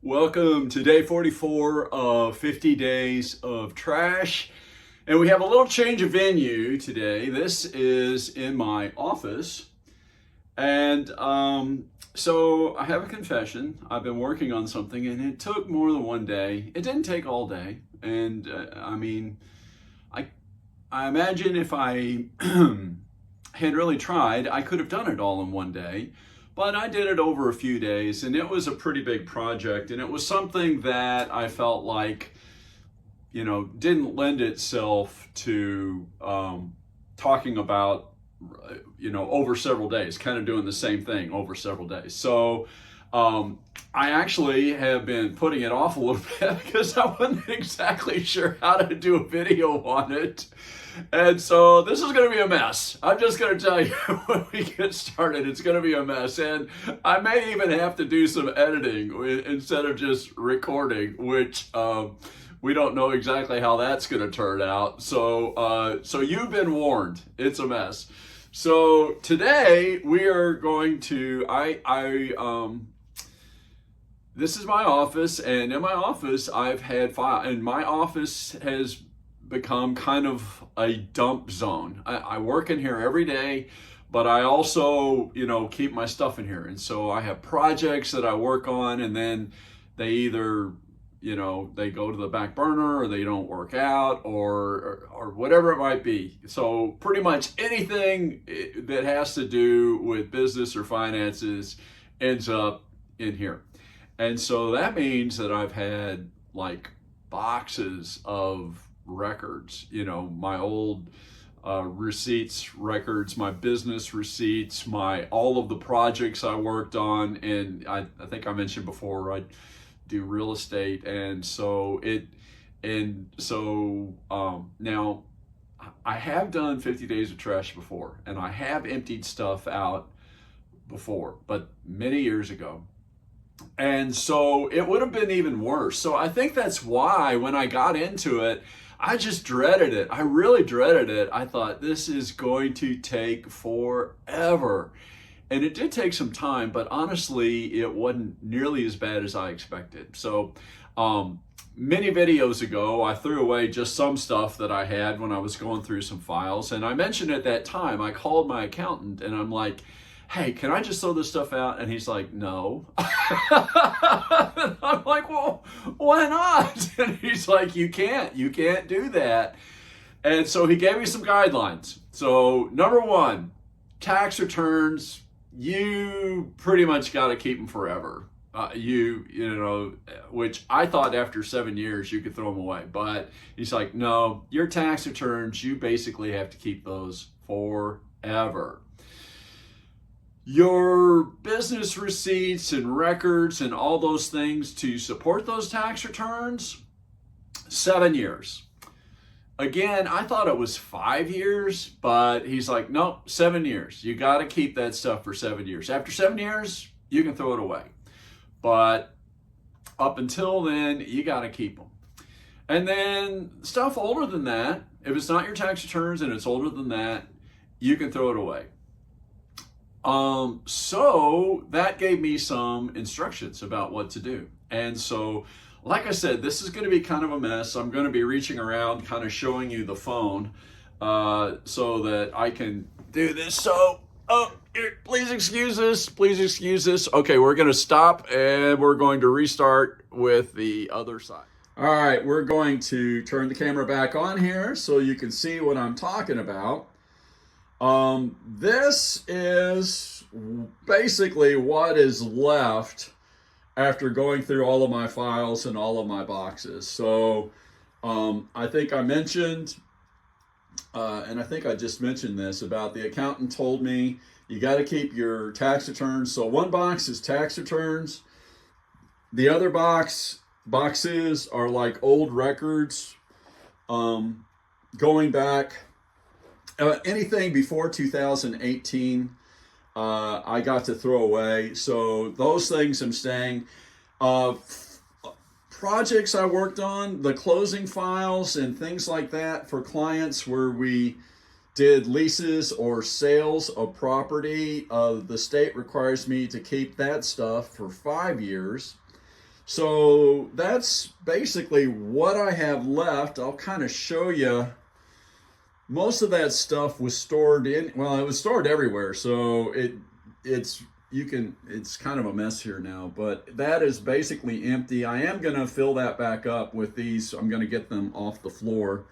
Welcome to day 44 of 50 days of trash. And we have a little change of venue today. This is in my office. And so I have a confession. I've been working on something and it took more than one day. It didn't take all day. And I imagine if I had really tried, I could have done it all in one day. But I did it over a few days, and it was a pretty big project, and it was something that I felt like, didn't lend itself to talking about, over several days, kind of doing the same thing over several days. So I actually have been putting it off a little bit because I wasn't exactly sure how to do a video on it. And so this is going to be a mess. I'm just going to tell you when we get started, it's going to be a mess. And I may even have to do some editing instead of just recording, which we don't know exactly how that's going to turn out. So you've been warned. It's a mess. So today we are going to, this is my office, and in my office I've had file, and my office has become kind of a dump zone. I work in here every day, but I also, keep my stuff in here. And so I have projects that I work on, and then they either, they go to the back burner, or they don't work out, or whatever it might be. So pretty much anything that has to do with business or finances ends up in here. And so that means that I've had like boxes of records, my old receipts records, my business receipts, all of the projects I worked on. And I think I mentioned before, I do real estate. And so now I have done 50 days of trash before, and I have emptied stuff out before, but many years ago. And so it would have been even worse. So I think that's why when I got into it, I just dreaded it. I really dreaded it. I thought this is going to take forever. And it did take some time, but honestly, it wasn't nearly as bad as I expected. So many videos ago, I threw away just some stuff that I had when I was going through some files. And I mentioned at that time, I called my accountant and I'm like, hey, can I just throw this stuff out? And he's like, no. I'm like, well, why not? And he's like, you can't do that. And so he gave me some guidelines. So number one, tax returns, you pretty much got to keep them forever. Which I thought after 7 years you could throw them away. But he's like, no, your tax returns, you basically have to keep those forever. Your business receipts and records and all those things to support those tax returns, 7 years. Again, I thought it was 5 years, but he's like, no, 7 years. You got to keep that stuff for 7 years. After 7 years, you can throw it away. But up until then, you got to keep them. And then stuff older than that, if it's not your tax returns and it's older than that, you can throw it away. So that gave me some instructions about what to do. And so, like I said, this is going to be kind of a mess. I'm going to be reaching around, kind of showing you the phone, so that I can do this. So, please excuse this. Please excuse this. Okay, we're going to stop and we're going to restart with the other side. All right, we're going to turn the camera back on here so you can see what I'm talking about. This is basically what is left after going through all of my files and all of my boxes. So I think I mentioned, and I think I just mentioned this, about the accountant told me you got to keep your tax returns. So one box is tax returns. The other boxes are like old records, going back. Anything before 2018, I got to throw away. So those things I'm staying. Projects I worked on, the closing files and things like that for clients where we did leases or sales of property, the state requires me to keep that stuff for 5 years. So that's basically what I have left. I'll kind of show you. Most of that stuff was stored in, well, it was stored everywhere. So it's you can, it's kind of a mess here now, but that is basically empty. I am going to fill that back up with these. I'm going to get them off the floor.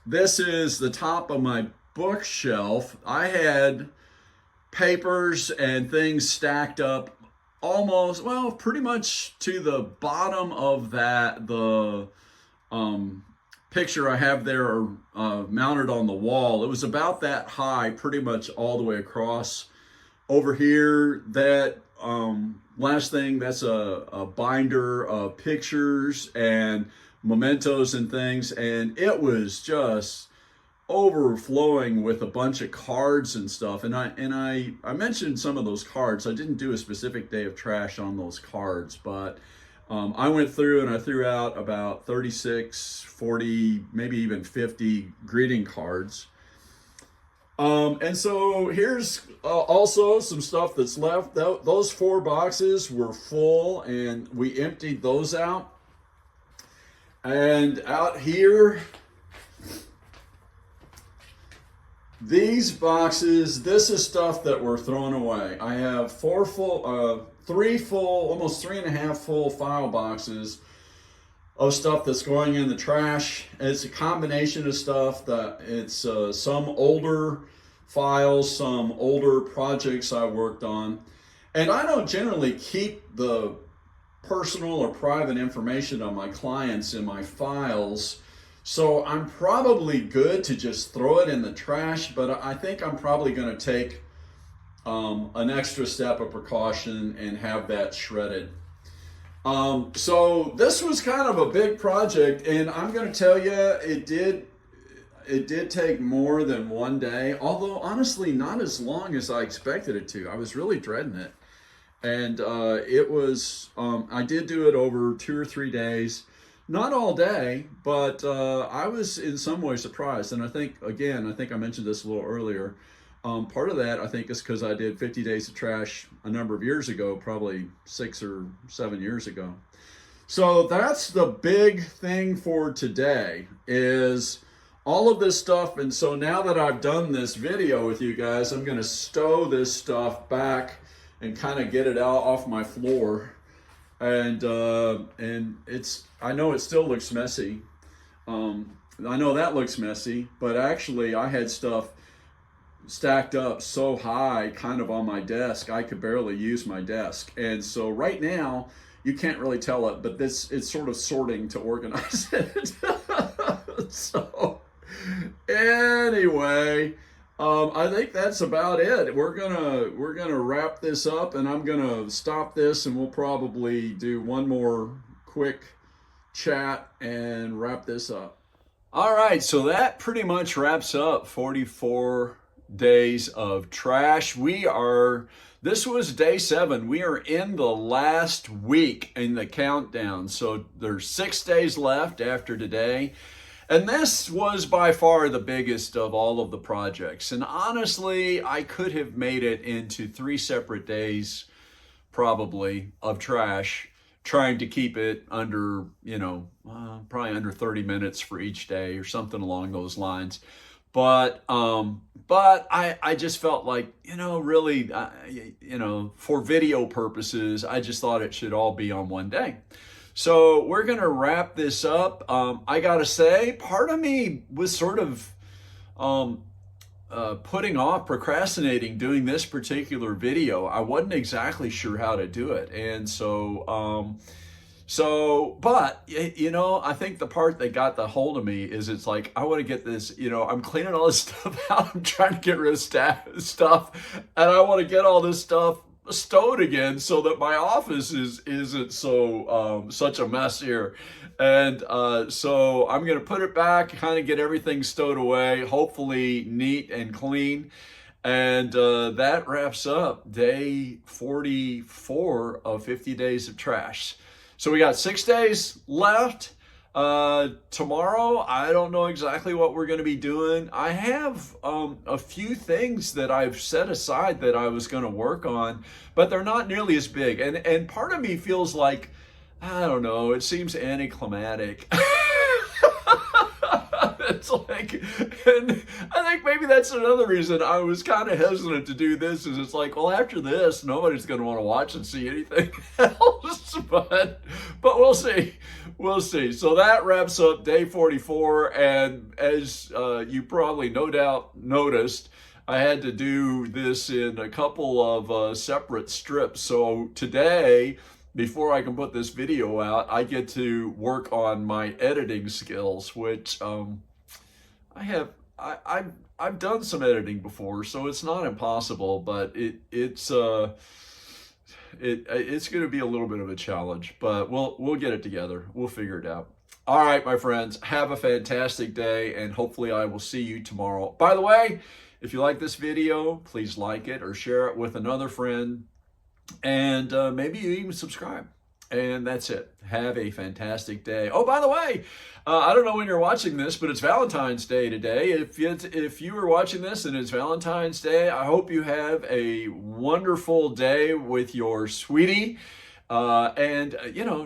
This is the top of my bookshelf. I had papers and things stacked up almost, well, pretty much to the bottom of that, the picture I have there mounted on the wall. It was about that high, pretty much all the way across. Over here, that last thing, that's a binder of pictures and mementos and things, and it was just overflowing with a bunch of cards and stuff. And I mentioned some of those cards. I didn't do a specific day of trash on those cards, but I went through and I threw out about 36, 40, maybe even 50 greeting cards. And so here's also some stuff that's left. Those 4 boxes were full and we emptied those out. And out here, these boxes, this is stuff that we're throwing away. I have 3 full, almost 3.5 full file boxes of stuff that's going in the trash. It's a combination of stuff that it's some older files, some older projects I worked on. And I don't generally keep the personal or private information of my clients in my files. So I'm probably good to just throw it in the trash, but I think I'm probably going to take an extra step of precaution and have that shredded. So this was kind of a big project, and I'm going to tell you, it did take more than one day, although honestly not as long as I expected it to. I was really dreading it. And it was, I did do it over 2 or 3 days. Not all day, but I was in some way surprised. And I think I mentioned this a little earlier. Part of that, I think, is because I did 50 Days of Trash a number of years ago, probably 6 or 7 years ago. So that's the big thing for today, is all of this stuff. And so now that I've done this video with you guys, I'm going to stow this stuff back and kind of get it out off my floor. And it's, I know it still looks messy. I know that looks messy, but actually I had stuff stacked up so high kind of on my desk, I could barely use my desk. And so right now, you can't really tell it, but it's sort of sorting to organize it. So anyway, I think that's about it. We're gonna wrap this up, and I'm gonna stop this, and we'll probably do one more quick chat and wrap this up. All right, so that pretty much wraps up 44 days of trash. This was day 7. We are in the last week in the countdown. So there's 6 days left after today. And this was by far the biggest of all of the projects. And honestly, I could have made it into 3 separate days, probably, of trash, trying to keep it under, probably under 30 minutes for each day or something along those lines. But I just felt like, really, for video purposes, I just thought it should all be on one day. So we're going to wrap this up. I got to say, part of me was sort of putting off, procrastinating doing this particular video. I wasn't exactly sure how to do it. And but I think the part that got the hold of me is it's like, I want to get this, I'm cleaning all this stuff out. I'm trying to get rid of stuff, and I want to get all this stuff stowed again so that my office isn't so such a mess here. And so I'm going to put it back, kind of get everything stowed away, hopefully neat and clean. And that wraps up day 44 of 50 Days of Trash. So we got 6 days left. Tomorrow, I don't know exactly what we're going to be doing. I have a few things that I've set aside that I was going to work on, but they're not nearly as big. And part of me feels like I don't know, it seems anticlimactic. It's like, and I think maybe that's another reason I was kind of hesitant to do this, is it's like, well, after this, nobody's going to want to watch and see anything else, but we'll see. We'll see. So that wraps up day 44, and as you probably no doubt noticed, I had to do this in a couple of separate strips. So today, before I can put this video out, I get to work on my editing skills, which I've done some editing before, so it's not impossible, but it's going to be a little bit of a challenge, but we'll get it together. We'll figure it out. All right, my friends, have a fantastic day, and hopefully I will see you tomorrow. By the way, if you like this video, please like it or share it with another friend, and maybe you even subscribe. And that's it. Have a fantastic day. Oh, by the way, I don't know when you're watching this, but it's Valentine's Day today. If you are watching this and it's Valentine's Day, I hope you have a wonderful day with your sweetie. And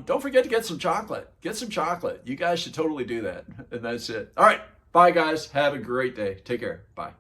don't forget to get some chocolate. Get some chocolate. You guys should totally do that. And that's it. All right. Bye, guys. Have a great day. Take care. Bye.